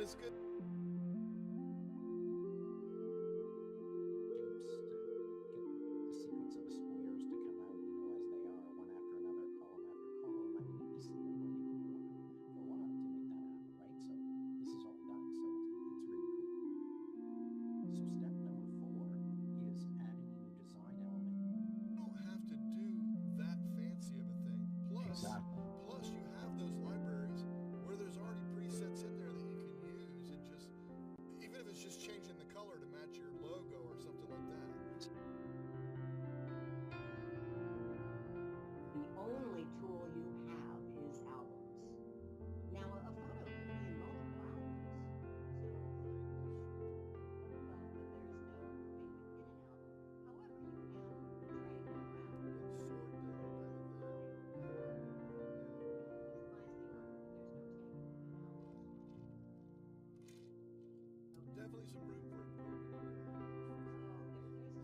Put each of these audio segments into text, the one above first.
this good? Shapes to get the sequence of the squares to come out, as they are, one after another, column after column. I mean, you see them playing for a while to make that happen, right? So this is all done, so it's really cool. So step number 4 is add any new design element. You don't have to do that fancy of a thing. Plus you have those libraries where there's already presets in there that you can use, and just, even if it's just changing the color to match your logo or something like that. The only tool you have is albums. Now, a photo can be in multiple albums, so but there's no way within an album. However, you can drag them around. And sort them and everything. Customize the order, but there's no tagging within albums. Okay. Definitely some room for improvement. There's lots of room.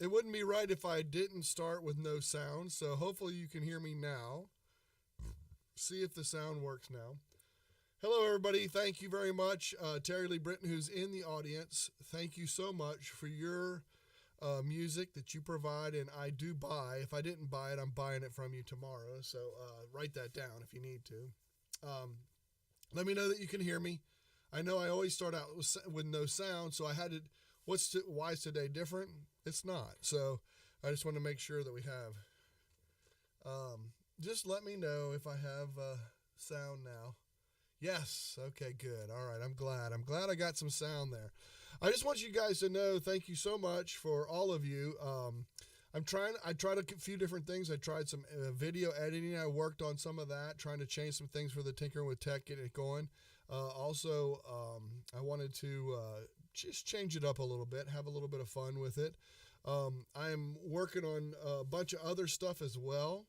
it wouldn't be right if I didn't start with no sound. So hopefully you can hear me now. See if the sound works now. Hello, everybody. Thank you very much. Terry Lee Britton, who's in the audience, thank you so much for your music that you provide, and I do buy. If I didn't buy it, I'm buying it from you tomorrow. So write that down if you need to. Let me know that you can hear me. I know I always start out with no sound, so I had to. Why is today different? It's not. So I just want to make sure that we have. Just let me know if I have sound now. Yes. Okay, good. All right. I'm glad I got some sound there. I just want you guys to know, thank you so much for all of you. I tried a few different things. I tried some video editing. I worked on some of that, trying to change some things for the Tinkering with Tech, getting it going. Also, I wanted to just change it up a little bit, have a little bit of fun with it. I'm working on a bunch of other stuff as well,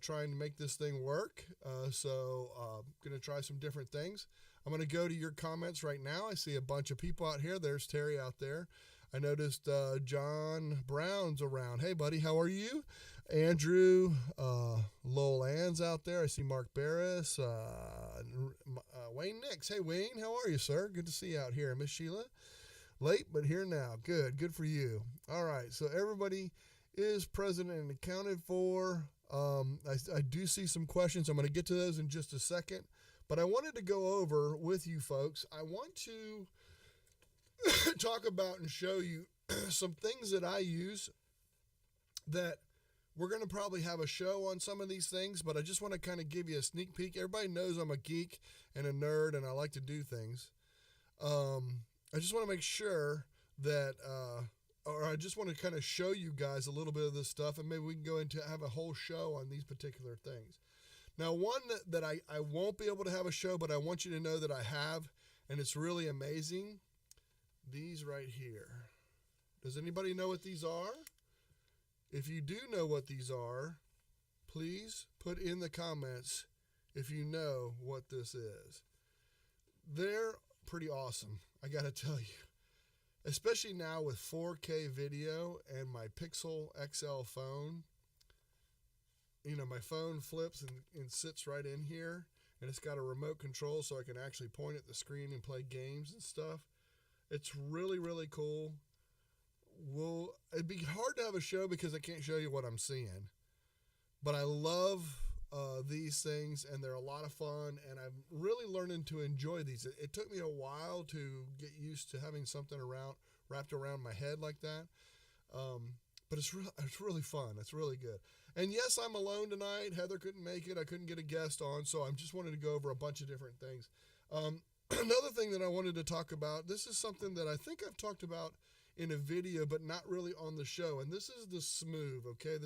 trying to make this thing work. So I'm going to try some different things. I'm going to go to your comments right now. I see a bunch of people out here. There's Terry out there. I noticed John Brown's around. Hey, buddy, how are you? Andrew, Lowell Ann's out there. I see Mark Barris, Wayne Nix. Hey, Wayne, how are you, sir? Good to see you out here. Miss Sheila, late, but here now. Good for you. All right, so everybody is present and accounted for. I do see some questions. I'm going to get to those in just a second, but I wanted to go over with you folks. I want to talk about and show you some things that I use that we're going to probably have a show on some of these things, but I just want to kind of give you a sneak peek. Everybody knows I'm a geek and a nerd and I like to do things. I just want to make sure that, or I just want to kind of show you guys a little bit of this stuff, and maybe we can go into have a whole show on these particular things. Now, one that I won't be able to have a show, but I want you to know that I have, and it's really amazing. These right here. Does anybody know what these are? If you do know what these are, please put in the comments if you know what this is. They're pretty awesome, I gotta tell you. Especially now with 4K video and my Pixel XL phone. You know, my phone flips and sits right in here, and it's got a remote control so I can actually point at the screen and play games and stuff. It's really, really cool. It'd be hard to have a show because I can't show you what I'm seeing. But I love these things, and they're a lot of fun, and I'm really learning to enjoy these. It took me a while to get used to having something wrapped around my head like that. But it's really fun. It's really good. And yes, I'm alone tonight. Heather couldn't make it. I couldn't get a guest on, so I'm just wanted to go over a bunch of different things. Another thing that I wanted to talk about, this is something that I think I've talked about in a video, but not really on the show. And this is the Smooth, okay?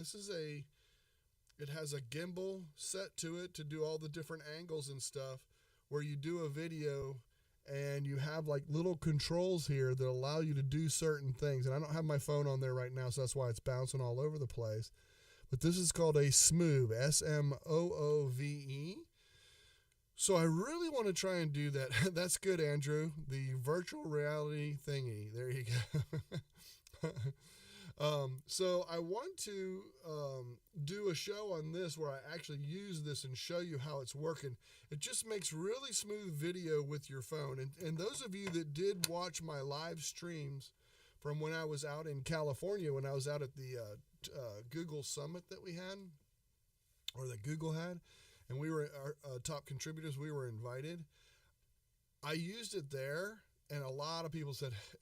It has a gimbal set to it to do all the different angles and stuff, where you do a video and you have like little controls here that allow you to do certain things. And I don't have my phone on there right now, so that's why it's bouncing all over the place. But this is called a Smooth, S-M-O-O-V-E. So I really want to try and do that. That's good, Andrew. The virtual reality thingy. There you go. So I want to do a show on this where I actually use this and show you how it's working. It just makes really smooth video with your phone. And those of you that did watch my live streams from when I was out in California, when I was out at the Google Summit that we had, or that Google had, and we were our top contributors, we were invited. I used it there, and a lot of people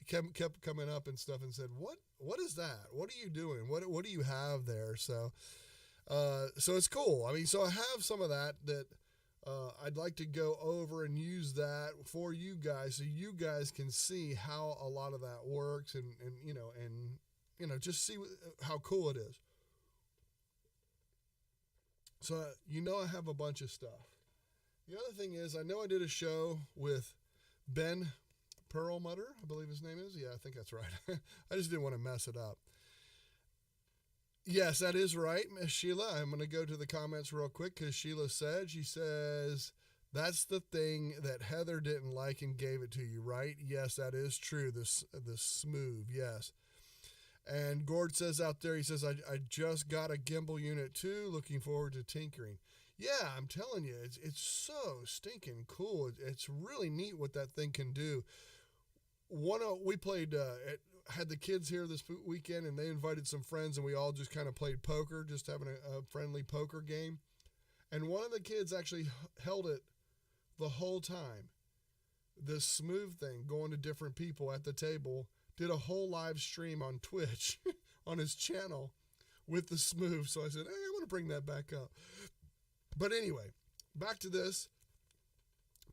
kept coming up and stuff and said, what is that? What are you doing? What do you have there? So it's cool. I mean, so I have some of that I'd like to go over and use that for you guys, so you guys can see how a lot of that works, and just see how cool it is. So, I have a bunch of stuff. The other thing is, I know I did a show with Ben Perlmutter, I believe his name is. Yeah, I think that's right. I just didn't want to mess it up. Yes, that is right, Miss Sheila. I'm going to go to the comments real quick because Sheila she says, that's the thing that Heather didn't like and gave it to you, right? Yes, that is true. This Smooth, yes. And Gord says out there, he says, I just got a gimbal unit too. Looking forward to tinkering. Yeah, I'm telling you, it's so stinking cool. It's really neat what that thing can do. We played, had the kids here this weekend, and they invited some friends, and we all just kind of played poker, just having a friendly poker game. And one of the kids actually held it the whole time. This smooth thing, going to different people at the table, did a whole live stream on Twitch on his channel with the smooth. So I said, hey, I want to bring that back up. But anyway, back to this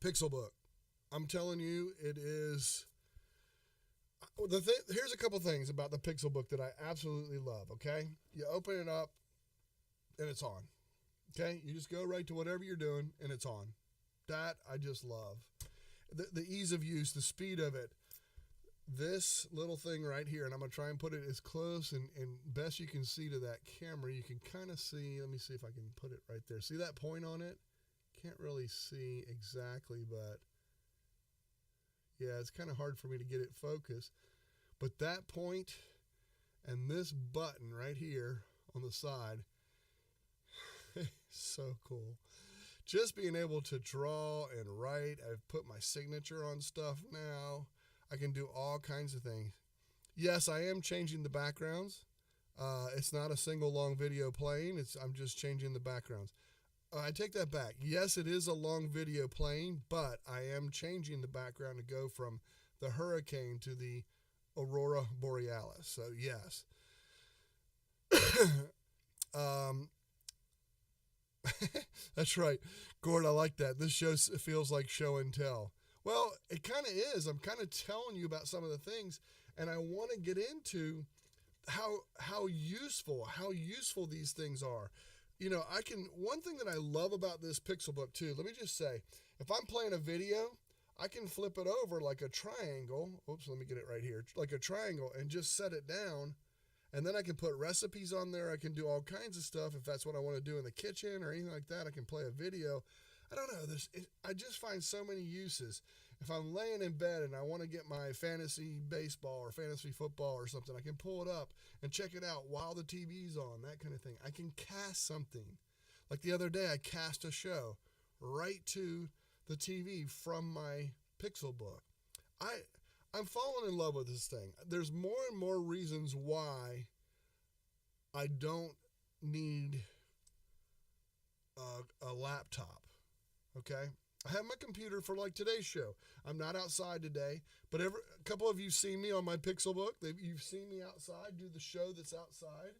Pixelbook. I'm telling you, it is... Here's a couple things about the Pixelbook that I absolutely love, okay? You open it up, and it's on. Okay? You just go right to whatever you're doing, and it's on. That I just love. The ease of use, the speed of it. This little thing right here, and I'm going to try and put it as close and best you can see to that camera. You can kind of see, let me see if I can put it right there. See that point on it? Can't really see exactly, but yeah, it's kind of hard for me to get it focused. But that point and this button right here on the side, so cool. Just being able to draw and write. I've put my signature on stuff now. I can do all kinds of things. Yes, I am changing the backgrounds. It's not a single long video playing. I'm just changing the backgrounds. I take that back. Yes, it is a long video playing, but I am changing the background to go from the hurricane to the aurora borealis. So yes. That's right. Gord, I like that. This show feels like show and tell. Well, it kind of is. I'm kind of telling you about some of the things, and I want to get into how useful these things are. You know, one thing that I love about this Pixelbook too, let me just say, if I'm playing a video, I can flip it over like a triangle. Oops, let me get it right here. Like a triangle, and just set it down. And then I can put recipes on there. I can do all kinds of stuff. If that's what I want to do in the kitchen or anything like that, I can play a video. I don't know. I just find so many uses. If I'm laying in bed and I want to get my fantasy baseball or fantasy football or something, I can pull it up and check it out while the TV's on, that kind of thing. I can cast something. Like the other day, I cast a show right to the TV from my Pixelbook. I'm falling in love with this thing. There's more and more reasons why I don't need a laptop, okay? I have my computer for like today's show. I'm not outside today, but a couple of you seen me on my Pixelbook. You've seen me outside, do the show that's outside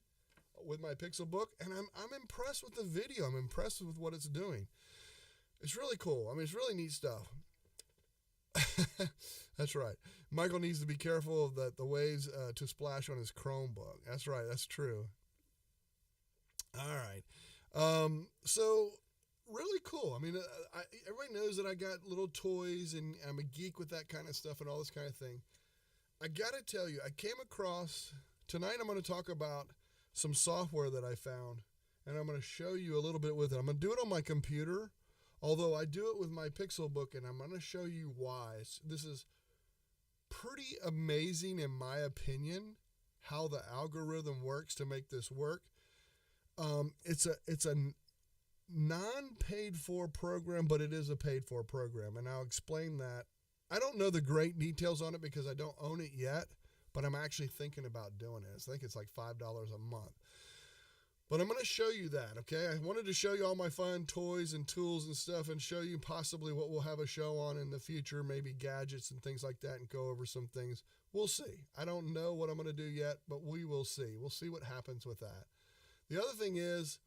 with my Pixelbook, and I'm impressed with the video. I'm impressed with what it's doing. It's really cool. I mean, it's really neat stuff. That's right. Michael needs to be careful of the waves to splash on his Chromebook. That's right. That's true. All right. So really cool. I mean, everybody knows that I got little toys and I'm a geek with that kind of stuff and all this kind of thing. I got to tell you, I came across, tonight I'm going to talk about some software that I found, and I'm going to show you a little bit with it. I'm going to do it on my computer, although I do it with my Pixelbook, and I'm going to show you why. This is pretty amazing, in my opinion, how the algorithm works to make this work. It's a non-paid for program, but it is a paid for program, and I'll explain that. I don't know the great details on it because I don't own it yet, but I'm actually thinking about doing it. I think it's like $5 a month. But I'm going to show you that, okay? I wanted to show you all my fun toys and tools and stuff and show you possibly what we'll have a show on in the future, maybe gadgets and things like that, and go over some things. We'll see. I don't know what I'm going to do yet, but we will see. We'll see what happens with that. The other thing is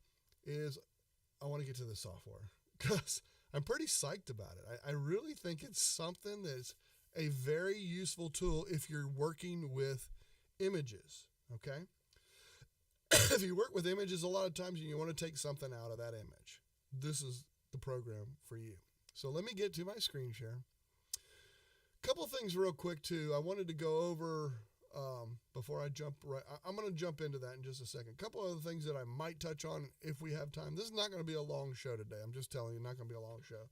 I want to get to the software because I'm pretty psyched about it. I really think it's something that's a very useful tool if you're working with images, okay? If you work with images, a lot of times you want to take something out of that image. This is the program for you. So let me get to my screen share. A couple things real quick too. I wanted to go over before I jump right. I'm going to jump into that in just a second. A couple other things that I might touch on if we have time. This is not going to be a long show today. I'm just telling you, not going to be a long show.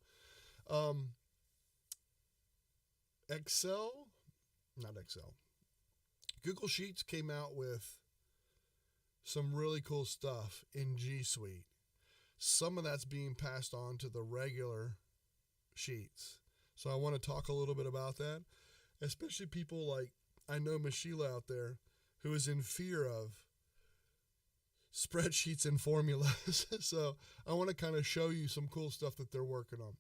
Google Sheets came out with some really cool stuff in G Suite. Some of that's being passed on to the regular Sheets. So I want to talk a little bit about that, especially people like, I know Miss Sheila out there who is in fear of spreadsheets and formulas. So I want to kind of show you some cool stuff that they're working on.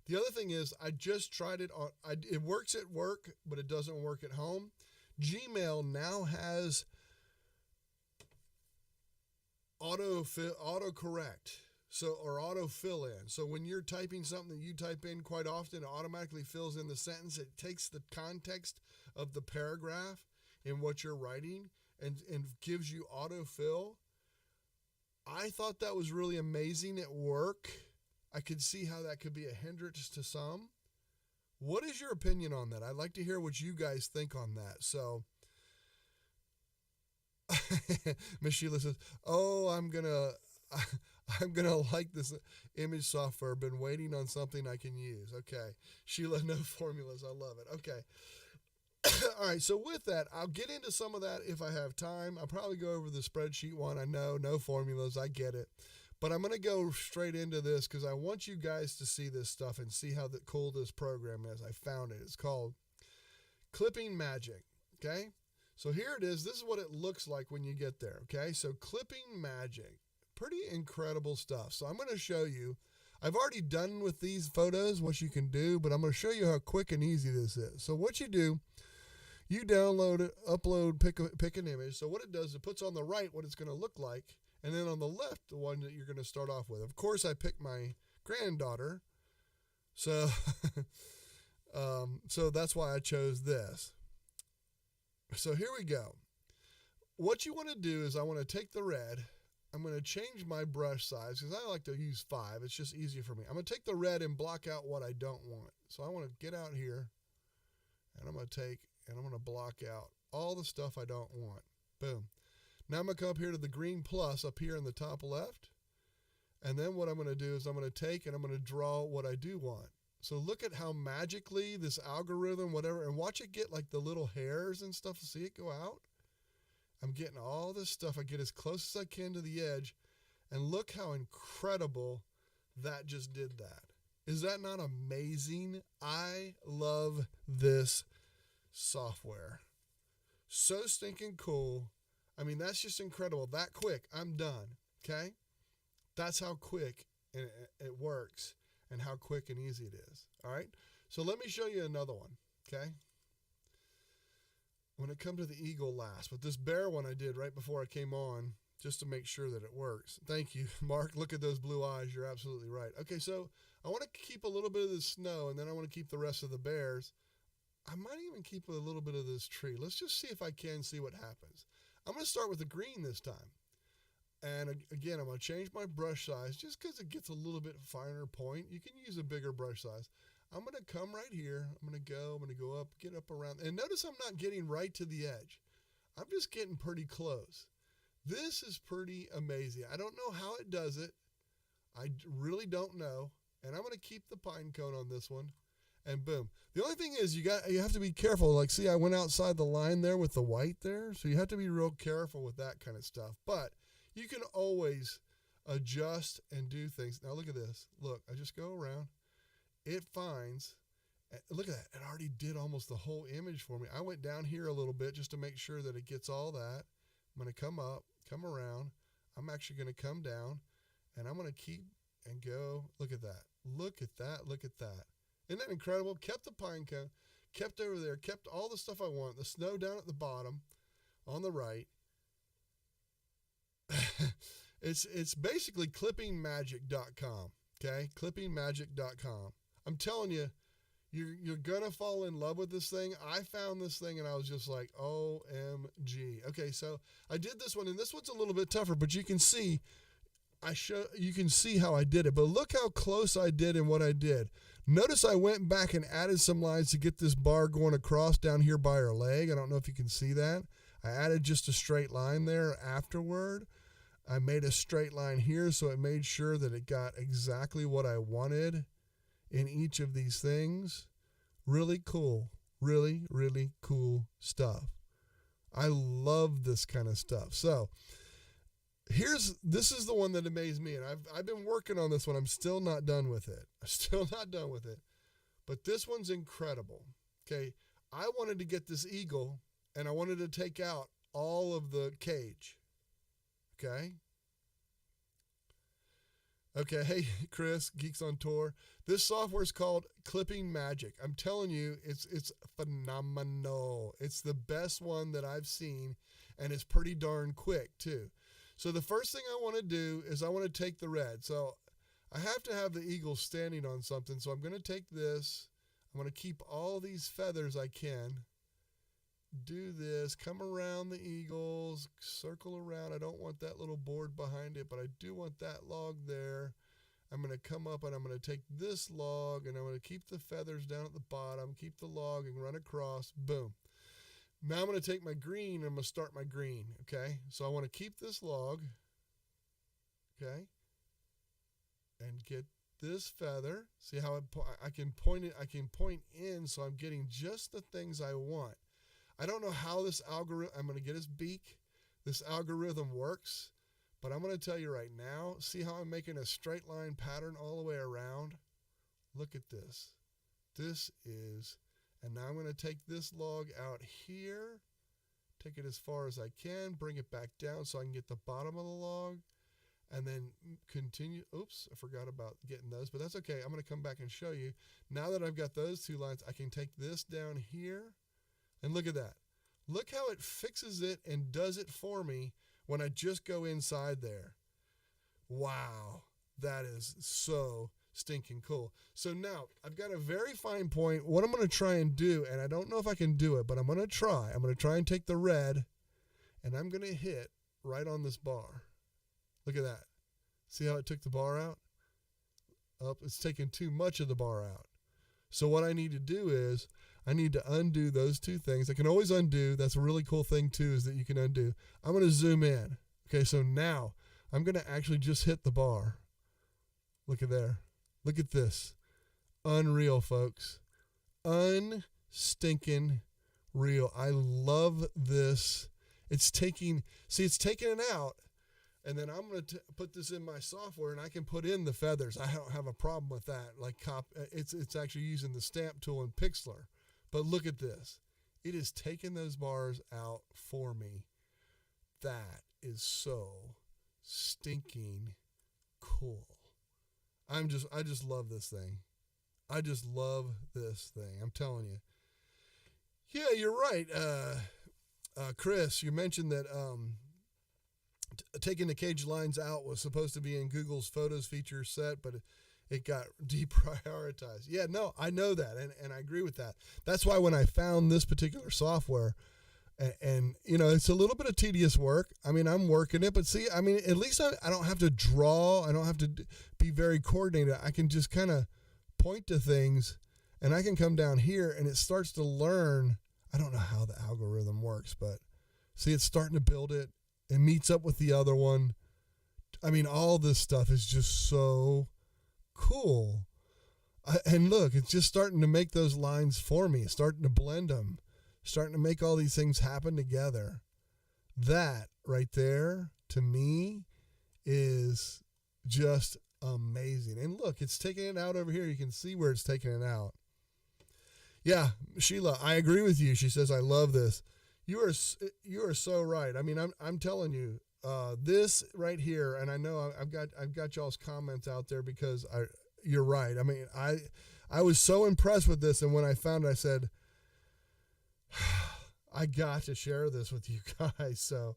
The other thing is, I just tried it on, it works at work, but it doesn't work at home. Gmail now has autocorrect. Or auto fill in. So when you're typing something that you type in quite often, it automatically fills in the sentence. It takes the context of the paragraph in what you're writing and gives you autofill. I thought that was really amazing at work. I could see how that could be a hindrance to some. What is your opinion on that? I'd like to hear what you guys think on that. So Miss Sheila says, oh, I'm going to like this image software. Been waiting on something I can use. Okay. Sheila, no formulas. I love it. Okay. All right. So with that, I'll get into some of that if I have time. I'll probably go over the spreadsheet one. I know, no formulas. I get it. But I'm going to go straight into this because I want you guys to see this stuff and see how cool this program is. I found it. It's called Clipping Magic. Okay. So here it is. This is what it looks like when you get there. Okay. So Clipping Magic. Pretty incredible stuff. So I'm going to show you. I've already done with these photos what you can do, but I'm going to show you how quick and easy this is. So what you do, you download it, upload, pick an image. So what it does, it puts on the right what it's going to look like, and then on the left, the one that you're going to start off with. Of course, I picked my granddaughter, so so that's why I chose this. So here we go. What you want to do is I want to take the red. I'm going to change my brush size because I like to use 5. It's just easier for me. I'm going to take the red and block out what I don't want. So I want to get out here, and I'm going to take and I'm going to block out all the stuff I don't want. Boom. Now I'm going to come up here to the green plus up here in the top left. And then what I'm going to do is I'm going to take and I'm going to draw what I do want. So look at how magically this algorithm, whatever, and watch it get like the little hairs and stuff. See it go out? I'm getting all this stuff. I get as close as I can to the edge. And look how incredible that just did that. Is that not amazing? I love this software. So stinking cool. I mean, that's just incredible. That quick. I'm done. Okay? That's how quick it works and how quick and easy it is. All right? So let me show you another one. Okay? When it comes to the eagle last, but this bear one I did right before I came on just to make sure that it works. Thank you, Mark. Look at those blue eyes. You're absolutely right. Okay, so I want to keep a little bit of the snow, and then I want to keep the rest of the bears. I might even keep a little bit of this tree. Let's just see if I can see what happens. I'm going to start with the green this time. And again, I'm going to change my brush size just because it gets a little bit finer point. You can use a bigger brush size. I'm going to come right here. I'm going to go up, get up around. And notice I'm not getting right to the edge. I'm just getting pretty close. This is pretty amazing. I don't know how it does it. I really don't know. And I'm going to keep the pine cone on this one. And boom. The only thing is you have to be careful. Like, see, I went outside the line there with the white there. So you have to be real careful with that kind of stuff. But you can always adjust and do things. Now look at this. Look, I just go around. It finds, look at that. It already did almost the whole image for me. I went down here a little bit just to make sure that it gets all that. I'm going to come up, come around. I'm actually going to come down, and I'm going to keep and go. Look at that. Look at that. Look at that. Isn't that incredible? Kept the pine cone, kept over there, kept all the stuff I want. The snow down at the bottom on the right. It's basically clippingmagic.com. Okay? Clippingmagic.com. I'm telling you, you're going to fall in love with this thing. I found this thing and I was just like, OMG. Okay, so I did this one, and this one's a little bit tougher, but you can see you can see how I did it. But look how close I did and what I did. Notice I went back and added some lines to get this bar going across down here by her leg. I don't know if you can see that. I added just a straight line there afterward. I made a straight line here, so it made sure that it got exactly what I wanted in each of these things. Really cool. Really, really cool stuff. I love this kind of stuff. So this is the one that amazed me, and I've been working on this one. I'm still not done with it. But this one's incredible. Okay, I wanted to get this eagle, and I wanted to take out all of the cage. Okay. Okay, hey Chris, Geeks on Tour. This software is called Clipping Magic. I'm telling you, it's phenomenal. It's the best one that I've seen, and it's pretty darn quick too. So the first thing I want to do is I want to take the red. So I have to have the eagle standing on something. So I'm going to take this. I'm going to keep all these feathers I can. Do this, come around the eagles, circle around. I don't want that little board behind it, but I do want that log there. I'm going to come up and I'm going to take this log and I'm going to keep the feathers down at the bottom, keep the log and run across. Boom. Now I'm going to take my green and I'm going to start my green. Okay. So I want to keep this log. Okay. And get this feather. See how I can point it. I can point in. So I'm getting just the things I want. I don't know how this algorithm, I'm going to get his beak. This algorithm works, but I'm going to tell you right now, see how I'm making a straight line pattern all the way around? Look at this. And now I'm going to take this log out here, take it as far as I can, bring it back down so I can get the bottom of the log, and then continue. Oops, I forgot about getting those, but that's okay. I'm going to come back and show you. Now that I've got those two lines, I can take this down here. And look at that. Look how it fixes it and does it for me when I just go inside there. Wow, that is so stinking cool. So now I've got a very fine point. What I'm going to try and do, and I don't know if I can do it, but I'm going to try. I'm going to try and take the red, and I'm going to hit right on this bar. Look at that. See how it took the bar out? Oh, it's taking too much of the bar out. So what I need to do is I need to undo those two things. I can always undo. That's a really cool thing too, is that you can undo. I'm going to zoom in. Okay, so now I'm going to actually just hit the bar. Look at there. Look at this. Unreal, folks. Unstinking real. I love this. It's taking it out, and then I'm going to put this in my software, and I can put in the feathers. I don't have a problem with that. It's actually using the stamp tool in Pixlr. But look at this. It is taking those bars out for me. That is so stinking cool. I just love this thing. I just love this thing. I'm telling you. Yeah, you're right. Chris, you mentioned that taking the cage lines out was supposed to be in Google's Photos feature set, but it got deprioritized. Yeah, no, I know that, and I agree with that. That's why when I found this particular software, and it's a little bit of tedious work. I mean, I'm working it, but see, I mean, at least I don't have to draw. I don't have to be very coordinated. I can just kind of point to things, and I can come down here, and it starts to learn. I don't know how the algorithm works, but see, it's starting to build it. It meets up with the other one. I mean, all this stuff is just so cool. And look, it's just starting to make those lines for me, starting to blend them, starting to make all these things happen together. That right there, to me, is just amazing. And look, it's taking it out over here. You can see where it's taking it out. Yeah, Sheila, I agree with you. She says, I love this. You are so right. I mean, I'm telling you, this right here, and I know I've got y'all's comments out there because you're right. I mean, I was so impressed with this, and when I found it, I said, I got to share this with you guys. So,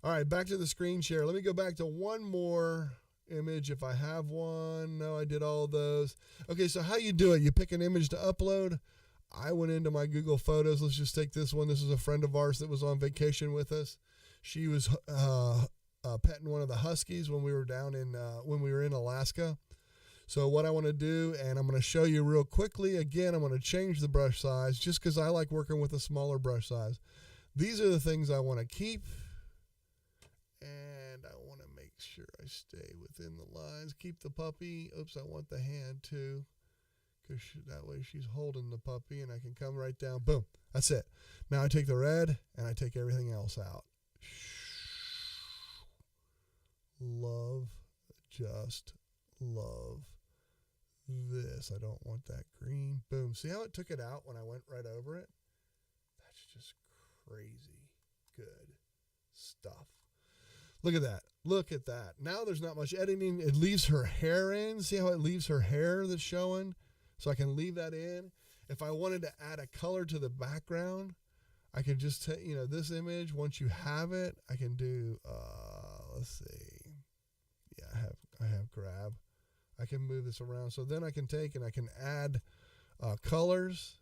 all right, back to the screen share. Let me go back to one more image if I have one. No, I did all of those. Okay, so how you do it? You pick an image to upload. I went into my Google Photos. Let's just take this one. This is a friend of ours that was on vacation with us. She was petting one of the huskies when we were in Alaska. So what I want to do, and I'm going to show you real quickly. Again, I'm going to change the brush size just because I like working with a smaller brush size. These are the things I want to keep. And I want to make sure I stay within the lines. Keep the puppy. Oops, I want the hand too. because that way she's holding the puppy, and I can come right down. Boom. That's it. Now I take the red, and I take everything else out. Love, just love this. I don't want that green. Boom. See how it took it out when I went right over it? That's just crazy good stuff. Look at that. Look at that. Now there's not much editing. It leaves her hair in. See how it leaves her hair that's showing? So I can leave that in. If I wanted to add a color to the background, I can just take, this image. Once you have it, I can do, let's see. Yeah, I have grab. I can move this around. So then I can take and I can add colors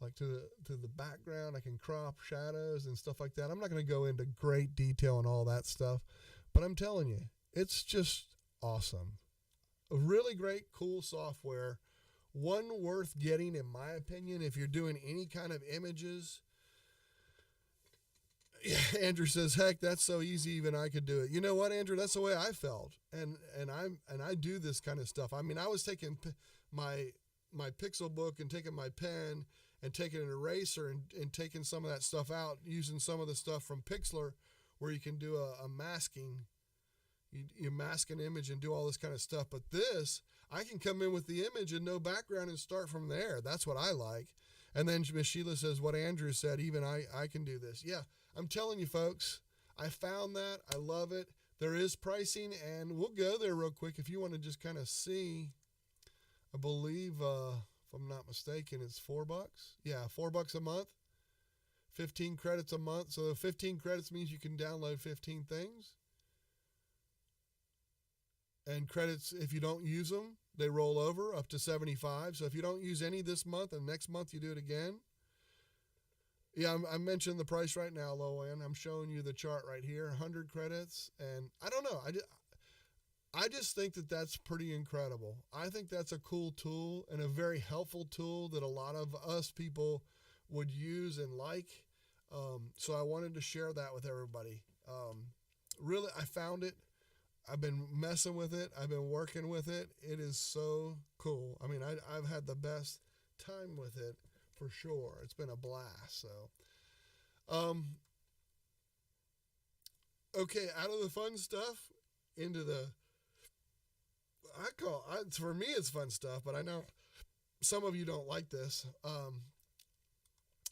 like to the background. I can crop shadows and stuff like that. I'm not going to go into great detail on all that stuff, but I'm telling you, it's just awesome. A really great, cool software. One worth getting, in my opinion, if you're doing any kind of images. Yeah, Andrew says, heck, that's so easy, even I could do it. You know what, Andrew? That's the way I felt. And I do this kind of stuff. I mean, I was taking my Pixel book and taking my pen and taking an eraser and taking some of that stuff out, using some of the stuff from Pixlr where you can do a masking. You mask an image and do all this kind of stuff. But this, I can come in with the image and no background and start from there. That's what I like. And then Miss Sheila says, what Andrew said, even I can do this. Yeah, I'm telling you, folks, I found that. I love it. There is pricing, and we'll go there real quick if you want to just kind of see. I believe, if I'm not mistaken, it's $4. Yeah, $4 a month, 15 credits a month. So 15 credits means you can download 15 things. And credits, if you don't use them, they roll over up to 75. So if you don't use any this month and next month you do it again. Yeah, I mentioned the price right now, Loan. I'm showing you the chart right here, 100 credits. And I don't know. I just think that that's pretty incredible. I think that's a cool tool and a very helpful tool that a lot of us people would use and like. So I wanted to share that with everybody. Really, I found it. I've been messing with it. I've been working with it. It is so cool. I mean, I've had the best time with it for sure. It's been a blast. So, okay, out of the fun stuff into the, for me, it's fun stuff, but I know some of you don't like this.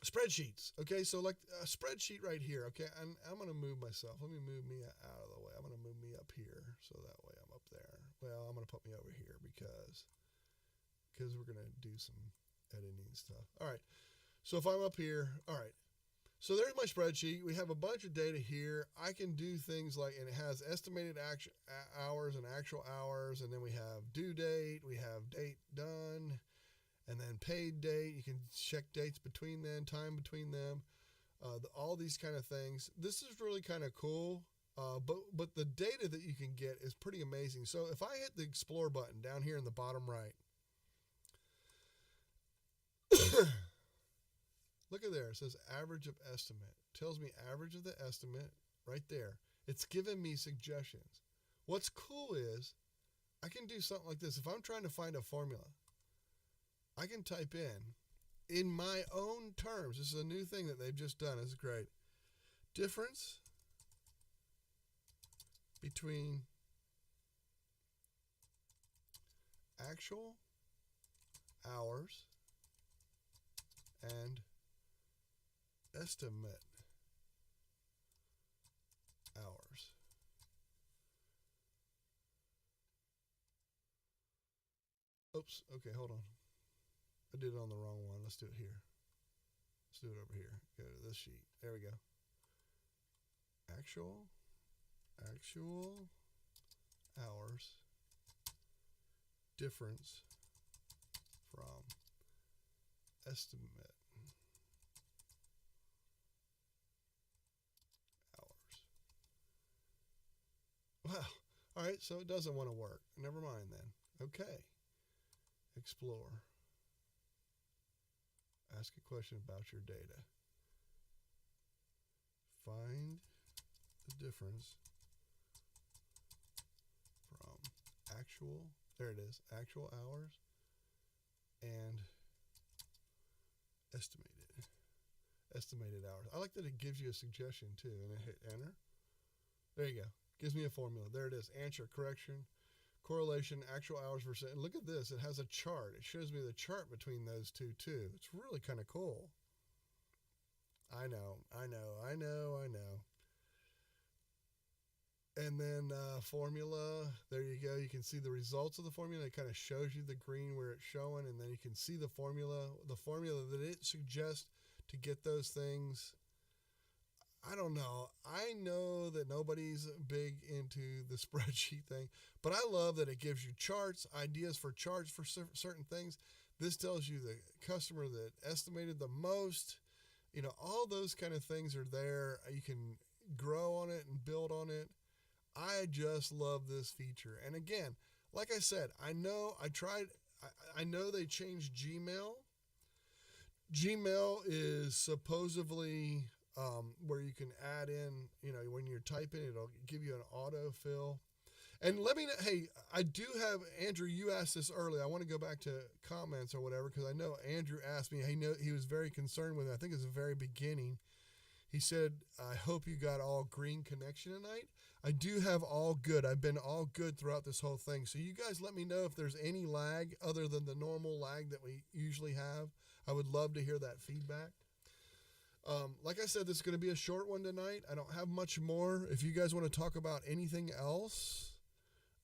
Spreadsheets. Okay, so like a spreadsheet right here. Okay, and I'm going to move myself. Let me move me out of the way. I'm going to move me up here so that way I'm up there. Well, I'm going to put me over here because we're going to do some editing stuff. All right, so if I'm up here, all right. So there's my spreadsheet. We have a bunch of data here. I can do things like, and it has estimated hours and actual hours, and then we have due date, we have date done, and then paid date. You can check dates between them, time between them, all these kind of things. This is really kind of cool, but the data that you can get is pretty amazing. So if I hit the Explore button down here in the bottom right, look at there. It says average of estimate. It tells me average of the estimate right there. It's giving me suggestions. What's cool is I can do something like this. If I'm trying to find a formula, I can type in my own terms. This is a new thing that they've just done. It's great. Difference between actual hours and estimate hours. Oops. Okay, hold on. I did it on the wrong one. Let's do it here. Let's do it over here. Go to this sheet. There we go. Actual hours difference from estimate hours. Wow. All right, so it doesn't want to work. Never mind then. Okay. Explore. Ask a question about your data. Find the difference from actual, there it is, actual hours and estimated hours. I like that it gives you a suggestion too, and I hit enter. There you go. Gives me a formula. There it is. Answer, correction, correlation, actual hours versus. And look at this. It has a chart. It shows me the chart between those two too. It's really kind of cool. I know. And then formula, there you go. You can see the results of the formula. It kind of shows you the green where it's showing, and then you can see the formula that it suggests to get those things. I don't know. I know that nobody's big into the spreadsheet thing, but I love that it gives you charts, ideas for charts for certain things. This tells you the customer that estimated the most. You know, all those kind of things are there. You can grow on it and build on it. I just love this feature. And again, like I said, I know they changed Gmail. Gmail is supposedly where you can add in, you know, when you're typing, it'll give you an autofill. And let me know, hey, I do have, Andrew, you asked this earlier. I want to go back to comments or whatever, because I know Andrew asked me, he was very concerned with it. I think it's the very beginning. He said, I hope you got all green connection tonight. I do have all good. I've been all good throughout this whole thing. So you guys let me know if there's any lag other than the normal lag that we usually have. I would love to hear that feedback. Like I said, this is going to be a short one tonight. I don't have much more. If you guys want to talk about anything else,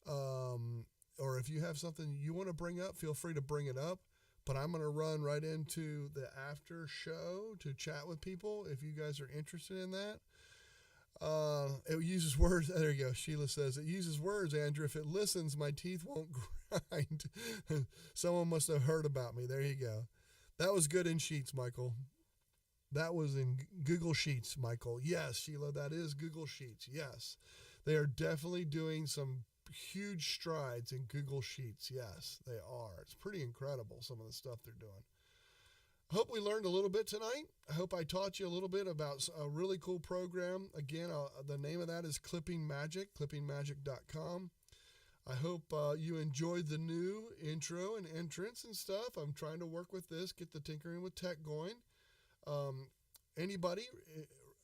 or if you have something you want to bring up, feel free to bring it up. But I'm going to run right into the after show to chat with people if you guys are interested in that. It uses words. There you go. Sheila says, it uses words, Andrew. If it listens, my teeth won't grind. Someone must have heard about me. There you go. That was good in Sheets, Michael. That was in Google Sheets, Michael. Yes, Sheila, that is Google Sheets. Yes. They are definitely doing some huge strides in Google Sheets. Yes, they are. It's pretty incredible, some of the stuff they're doing. I hope we learned a little bit tonight. I hope I taught you a little bit about a really cool program. Again, the name of that is Clipping Magic, clippingmagic.com. I hope you enjoyed the new intro and entrance and stuff. I'm trying to work with this, get the Tinkering with Tech going. Anybody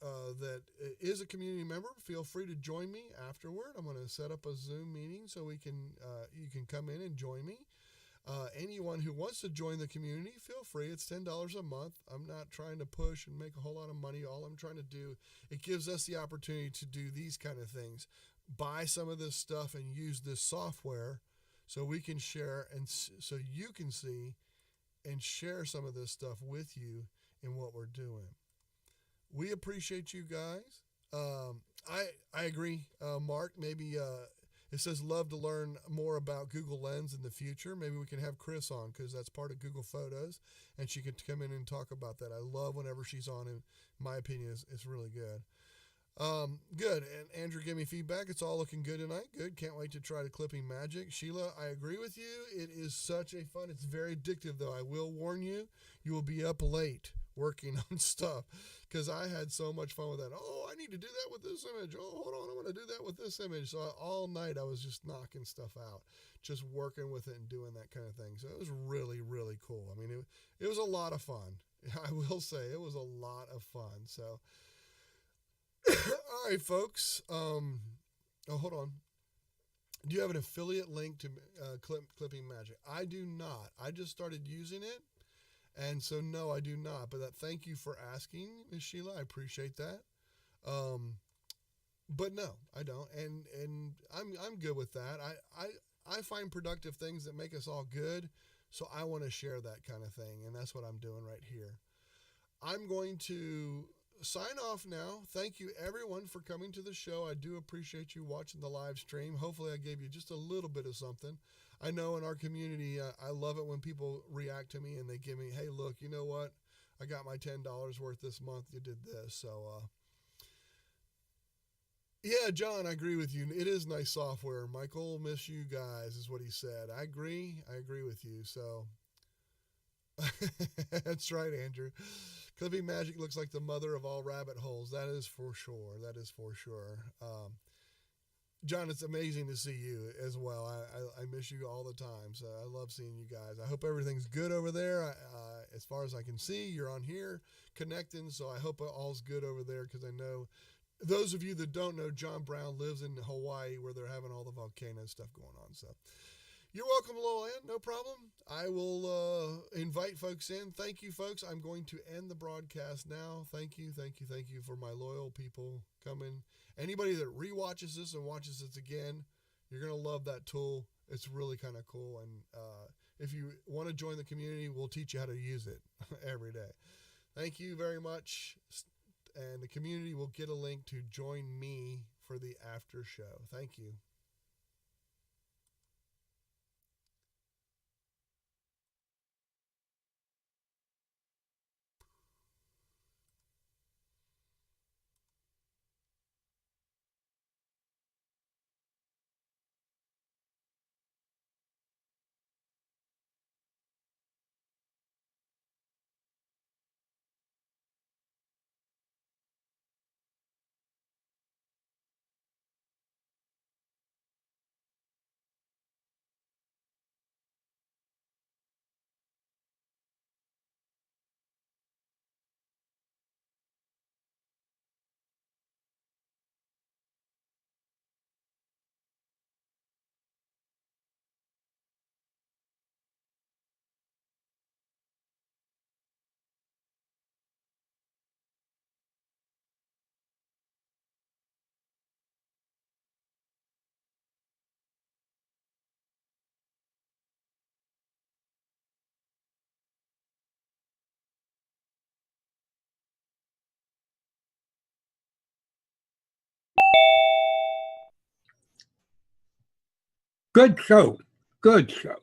that is a community member, feel free to join me afterward. I'm going to set up a Zoom meeting so you can come in and join me. Anyone who wants to join the community, feel free. It's $10 a month. I'm not trying to push and make a whole lot of money. All I'm trying to do, it gives us the opportunity to do these kind of things. Buy some of this stuff and use this software so we can share and so you can see and share some of this stuff with you in what we're doing. We appreciate you guys. I agree, Mark. Maybe it says love to learn more about Google Lens in the future. Maybe we can have Chris on because that's part of Google Photos, and she could come in and talk about that. I love whenever she's on, and my opinion is really good. Good. And Andrew gave me feedback. It's all looking good tonight. Good. Can't wait to try the Clipping Magic. Sheila, I agree with you. It is such a fun. It's very addictive, though. I will warn you, you will be up late working on stuff because I had so much fun with that. Oh, I need to do that with this image. Oh, hold on. I'm going to do that with this image. So all night I was just knocking stuff out, just working with it and doing that kind of thing. So it was really, really cool. I mean, it was a lot of fun. I will say it was a lot of fun. So, all right, folks. Hold on. Do you have an affiliate link to Clipping Magic? I do not. I just started using it, and so no, I do not. But thank you for asking, Ms. Sheila. I appreciate that. But no, I don't, and I'm good with that. I find productive things that make us all good, so I want to share that kind of thing, and that's what I'm doing right here. I'm going to sign off now. Thank you everyone for coming to the show. I do appreciate you watching the live stream. Hopefully I gave you just a little bit of something. I know in our community, I love it when people react to me and they give me, hey, look, you know what? I got my $10 worth this month. You did this. So, yeah, John, I agree with you. It is nice software. Michael, miss you guys is what he said. I agree with you. So that's right, Andrew. Clipping Magic looks like the mother of all rabbit holes. That is for sure. John, it's amazing to see you as well. I miss you all the time, so I love seeing you guys. I hope everything's good over there. As far as I can see, you're on here connecting, so I hope all's good over there, because I know those of you that don't know, John Brown lives in Hawaii, where they're having all the volcano stuff going on. So you're welcome, Lolan. No problem. I will invite folks in. Thank you, folks. I'm going to end the broadcast now. Thank you for my loyal people coming. Anybody that rewatches this and watches this again, you're going to love that tool. It's really kind of cool. And if you want to join the community, we'll teach you how to use it every day. Thank you very much. And the community will get a link to join me for the after show. Thank you. Good show. Good show.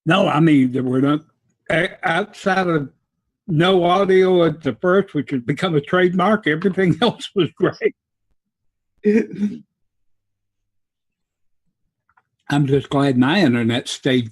No, I mean, there were not, outside of no audio at the first, which has become a trademark, everything else was great. I'm just glad my internet stayed